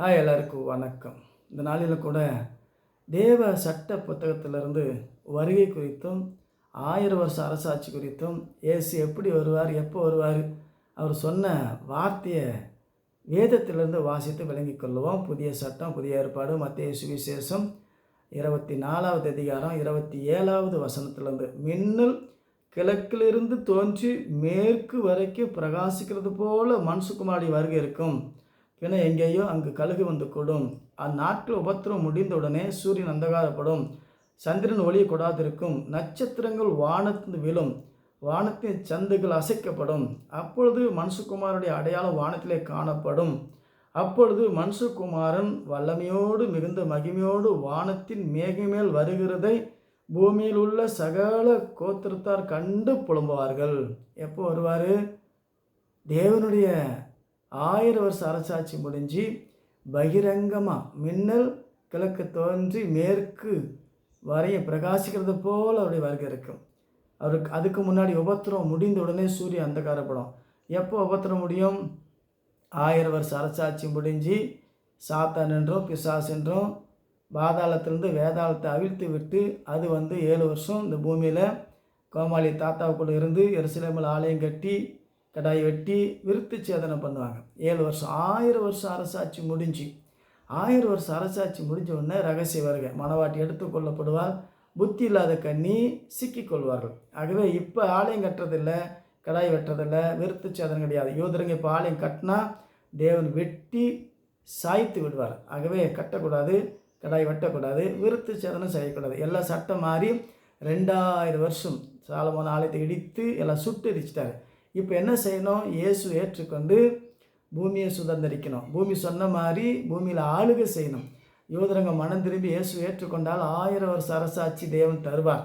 எல்லாருக்கும் வணக்கம். இந்த நாளில் கூட தேவ சட்ட புத்தகத்திலிருந்து வருகை குறித்தும் 1000 வருஷ அரசாட்சி குறித்தும் இயேசு எப்படி வருவார், எப்போ வருவார், அவர் சொன்ன வார்த்தையை வேதத்திலிருந்து வாசித்து விளங்கிக் கொள்ளுவோம். புதிய சட்டம், புதிய ஏற்பாடு, மத்தேயு சுவிசேஷம் 24வது அதிகாரம் 27வது வசனத்திலிருந்து. மின்னல் கிழக்கிலிருந்து தோன்றி மேற்கு வரைக்கும் பிரகாசிக்கிறது போல மனுஷகுமாரனுடைய வருகை இருக்கும். பின்ன எங்கேயோ அங்கு கழுகு வந்து கூடும். அந்நாட்கள் உபத்திரம் முடிந்தவுடனே சூரியன் அந்தகாரப்படும், சந்திரன் ஒளியை கொடாதிருக்கும், நட்சத்திரங்கள் வானத்திலிருந்து விழும், வானத்தின் சந்துகள் அசைக்கப்படும். அப்பொழுது மனுஷகுமாரனுடைய அடையாளம் வானத்திலே காணப்படும். அப்பொழுது மனுஷகுமாரன் வல்லமையோடு மிகுந்த மகிமையோடு வானத்தின் மேகமேல் வருகிறதை பூமியில் உள்ள சகல கோத்திரத்தார் கண்டு புலம்புவார்கள். எப்போ வருவார்? தேவனுடைய 1000 வருஷ அரசாட்சி முடிஞ்சு பகிரங்கமாக மின்னல் கிழக்கு தோன்றி மேற்கு வரைய பிரகாசிக்கிறது போல் அவருடைய வருகை இருக்கும். அவருக்கு அதுக்கு முன்னாடி உபத்திரம் முடிந்த உடனே சூரியன் அந்தகாரப்படும். எப்போ உபத்திரம் முடியும்? 1000 வருஷ அரசாட்சி முடிஞ்சு சாத்தான் என்றும் பிசாசு என்றும் பாதாளத்திலிருந்து வேதாளத்தை அவிழ்த்து விட்டு அது 7 வருஷம் இந்த பூமியில் கோமாளி தாத்தாவுக்குள்ள இருந்து எருசலேமில் ஆலயம் கட்டி கடாய் வெட்டி விருத்து சேதனை பண்ணுவாங்க. 7 வருஷம். 1000 வருஷம் அரசாட்சி முடிஞ்சு 1000 வருஷம் அரசாட்சி முடிஞ்ச உடனே ரகசிய வருகை. மணவாட்டி எடுத்துக்கொள்ளப்படுவார். புத்தி இல்லாத கண்ணி சிக்கிக்கொள்வார்கள். ஆகவே இப்போ ஆலயம் கட்டுறதில்லை, கடாய் வெட்டுறதில்லை, விருத்து சேதனம் கிடையாது. யூதருங்க இப்போ ஆலயம் கட்டினா தேவன் வெட்டி சாய்த்து விடுவார். ஆகவே கட்டக்கூடாது, கடாய் வெட்டக்கூடாது, விருத்து சேதனம் செய்யக்கூடாது. எல்லாம் சட்டம் மாறி 2000 வருஷம் சாலமோன் ஆலயத்தை இடித்து எல்லாம் சுட்டு எரிச்சிட்டாரு. இப்போ என்ன செய்யணும்? இயேசு ஏற்றுக்கொண்டு பூமியை சுதந்திரிக்கணும். பூமி சொன்ன மாதிரி பூமியில் ஆளுகை செய்யணும். யூதரங்க மனம் திரும்பி இயேசு ஏற்றுக்கொண்டால் 1000 வருஷ அரசாட்சி தேவன் தருவார்.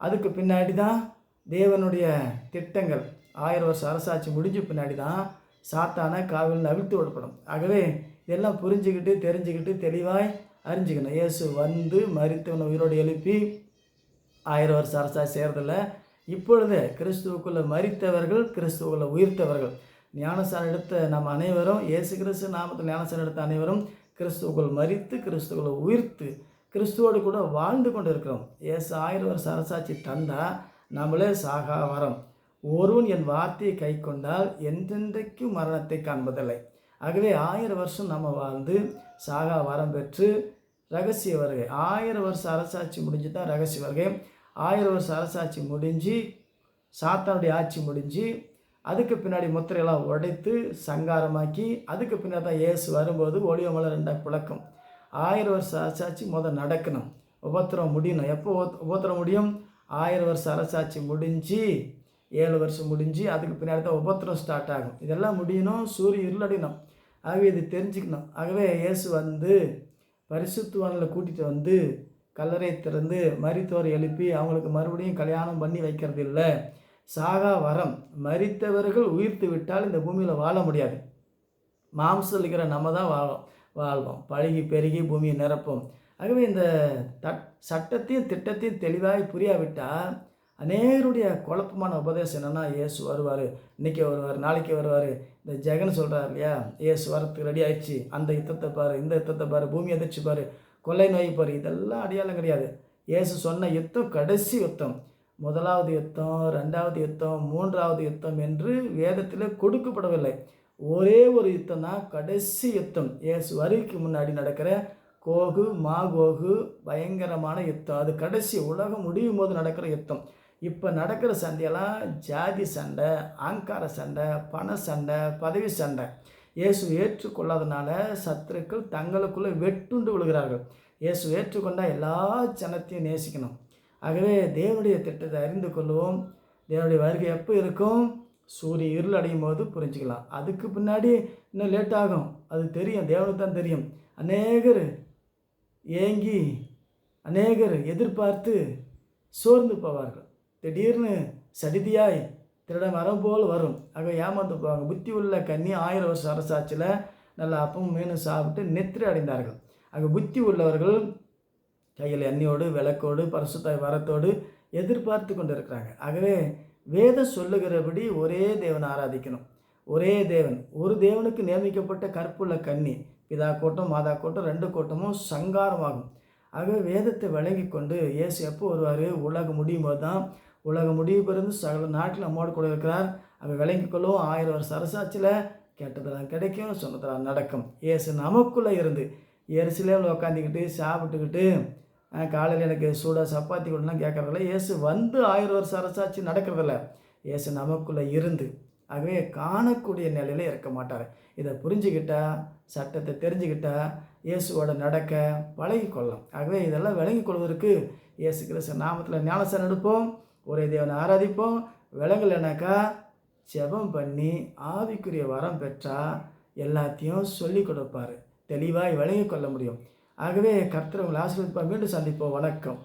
அதுக்கு பின்னாடி தான் தேவனுடைய திட்டங்கள். 1000 வருஷ அரசாட்சி முடிஞ்ச பின்னாடி தான் சாத்தான காவலில் அவிழ்த்து விடப்படும். ஆகவே இதெல்லாம் புரிஞ்சுக்கிட்டு தெரிஞ்சுக்கிட்டு தெளிவாய் அறிஞ்சிக்கணும். இயேசு வந்து மரித்தவனை உயிரோடு எழுப்பி 1000 வருஷ அரசாட்சி செய்கிறதில்ல. இப்பொழுது கிறிஸ்துவுக்குள்ளே மரித்தவர்கள், கிறிஸ்துவுக்குள்ளே உயிர்த்தவர்கள். ஞானஸ்தானம் எடுத்த நம்ம அனைவரும், இயேசு கிறிஸ்து நாமத்தில் ஞானஸ்தானம் எடுத்த அனைவரும் கிறிஸ்துவுக்குள் மரித்து கிறிஸ்துவுக்குள்ளே உயிர்த்து கிறிஸ்துவோடு கூட வாழ்ந்து கொண்டு இருக்கிறோம். இயேசு 1000 வருஷ அரசாட்சி தந்தால் நம்மளே சாகா வரம். ஒருவன் என் வார்த்தையை கை கொண்டால் என்றென்றைக்கும் மரணத்தை காண்பதில்லை. ஆகவே 1000 வருஷம் நம்ம வாழ்ந்து சாகா வரம் பெற்று ரகசிய வருகை. 1000 வருஷ அரசாட்சி முடிஞ்சு தான் ரகசிய வருகை. 1000 வருஷ அரசாட்சி முடிஞ்சு சாத்தானுடைய ஆட்சி முடிஞ்சு அதுக்கு பின்னாடி முத்திரையெல்லாம் உடைத்து சங்காரமாக்கி அதுக்கு பின்னாடி தான் இயேசு வரும்போது ஒளிவ மலை 2 பிளக்கும். 1000 வருஷ அரசாட்சி நடக்கணும். உபத்திரம் முடியணும். எப்போ உபத்திரம் முடியும்? 1000 வருஷ அரசாட்சி முடிஞ்சு 7 வருஷம் முடிஞ்சு அதுக்கு பின்னாடி தான் உபத்திரம் ஸ்டார்ட் ஆகும். இதெல்லாம் முடியணும். சூரிய இருளடினோம். ஆகவே இது தெரிஞ்சுக்கணும். ஆகவே இயேசு வந்து பரிசுத்தவான்களை கூட்டிகிட்டு வந்து கல்லறை திறந்து மரித்தோரை எழுப்பி அவங்களுக்கு மறுபடியும் கல்யாணம் பண்ணி வைக்கிறது இல்லை. சாகா வரம். மரித்தவர்கள் உயிர்த்து விட்டால் இந்த பூமியில் வாழ முடியாது. மாம்சம் இருக்கிற நம்ம தான் வாழ்வோம். பழகி பெருகி பூமியை நிரப்போம். ஆகவே இந்த சட்டத்தையும் திட்டத்தையும் தெளிவாக புரியாவிட்டால் அநேகருடைய குழப்பமான உபதேசம் என்னென்னா, இயேசு வருவார், இன்றைக்கி வருவார், நாளைக்கு வருவார். இந்த ஜெகன் சொல்கிறார் இல்லையா, இயேசு வரத்துக்கு ரெடி ஆயிடுச்சு, அந்த யுத்தத்தை பாரு, இந்த யுத்தத்தை பாரு, பூமி எதிர்ச்சி பாரு, கொள்ளை நோய் பாரு. இதெல்லாம் அடையாளம் கிடையாது. இயேசு சொன்ன யுத்தம் கடைசி யுத்தம். 1வது யுத்தம், 2வது யுத்தம், 3வது யுத்தம் என்று வேதத்தில் கொடுக்கப்படவில்லை. ஒரே ஒரு யுத்தம் தான் கடைசி யுத்தம். இயேசு வருகைக்கு முன்னாடி நடக்கிற கோகு மாகோகு பயங்கரமான யுத்தம். அது கடைசி உலகம் முடியும் போது நடக்கிற யுத்தம். இப்போ நடக்கிற சண்டையெல்லாம் ஜாதி சண்டை, ஆங்கார சண்டை, பண சண்டை, பதவி சண்டை. இயேசு ஏற்றுக்கொள்ளாதனால சத்துருக்கள் தங்களுக்குள்ளே வெட்டுண்டு விழுகிறார்கள். இயேசு ஏற்றுக்கொண்டால் எல்லா ஜனத்தையும் நேசிக்கணும். ஆகவே தேவனுடைய திட்டத்தை அறிந்து கொள்வோம். தேவனுடைய வருகை எப்போ இருக்கும்? சூரிய இருள் அடையும் போது புரிஞ்சுக்கலாம். அதுக்கு பின்னாடி இன்னும் லேட் ஆகும். அது தெரியும், தேவனுக்கு தான் தெரியும். அநேகர் ஏங்கி அநேகர் எதிர்பார்த்து சோர்ந்து போவார்கள். திடீர்னு சடிதியாய் திருட மரம் போல் வரும். ஆக ஏமாந்து போவாங்க. புத்தி உள்ள கன்னி 1000 வருஷ அரசாட்சியில் நல்லா அப்பவும் மீனும் சாப்பிட்டு நெத்திரி அடைந்தார்கள். ஆக புத்தி உள்ளவர்கள் கையில் எண்ணெயோடு விளக்கோடு பரிசுத்தாய் வரத்தோடு எதிர்பார்த்து கொண்டு இருக்கிறாங்க. ஆகவே வேதம் சொல்லுகிறபடி ஒரே தேவனை ஆராதிக்கணும். ஒரே தேவன், ஒரு தேவனுக்கு நியமிக்கப்பட்ட கற்புள்ள கன்னி, பிதா கூட்டம் மாதா கூட்டம் 2 கூட்டமும் சங்காரமாகும். ஆகவே வேதத்தை விளங்கி கொண்டு இயேசு எப்போ வருவார்? உலகம் முடியும் போது தான். உலகம் முடிவு பிறந்து சகல நாட்டில் நம்மோடு கூட இருக்கிறார். அதை விளங்கிக் கொள்ளும். 1000 வருஷம் அரசாட்சியில் கேட்டதெல்லாம் கிடைக்கும், சொன்னதெல்லாம் நடக்கும். இயேசு நமக்குள்ளே இருந்து எருசலேமில் உட்காந்துக்கிட்டு சாப்பிட்டுக்கிட்டு காலையில் எனக்கு சூடாக சப்பாத்தி கொடுலாம் கேட்குறதில்ல. இயேசு வந்து 1000 வருஷம் அரசாட்சி நடக்கிறதில்ல. இயேசு நமக்குள்ளே இருந்து, ஆகவே காணக்கூடிய நிலையில் இருக்க மாட்டார். இதை புரிஞ்சுக்கிட்டா, சட்டத்தை தெரிஞ்சுக்கிட்டா இயேசுவோட நடக்க பழகிக்கொள்ளலாம். ஆகவே இதெல்லாம் விளங்கி கொள்வதற்கு இயேசு கிறிஸ்து நாமத்தில் ஞானஸ்நானம் எடுப்போம், ஒரே தேவனை ஆராதிப்போம். விளங்கலைனாக்கா ஜெபம் பண்ணி ஆவிக்குரிய வரம் பெற்றால் எல்லாத்தையும் சொல்லி கொடுப்பார். தெளிவாய் விளங்கி கொள்ள முடியும். ஆகவே கர்த்தர் உங்களை ஆசீர்வதிப்பார். மீண்டும் சந்திப்போம். வணக்கம்.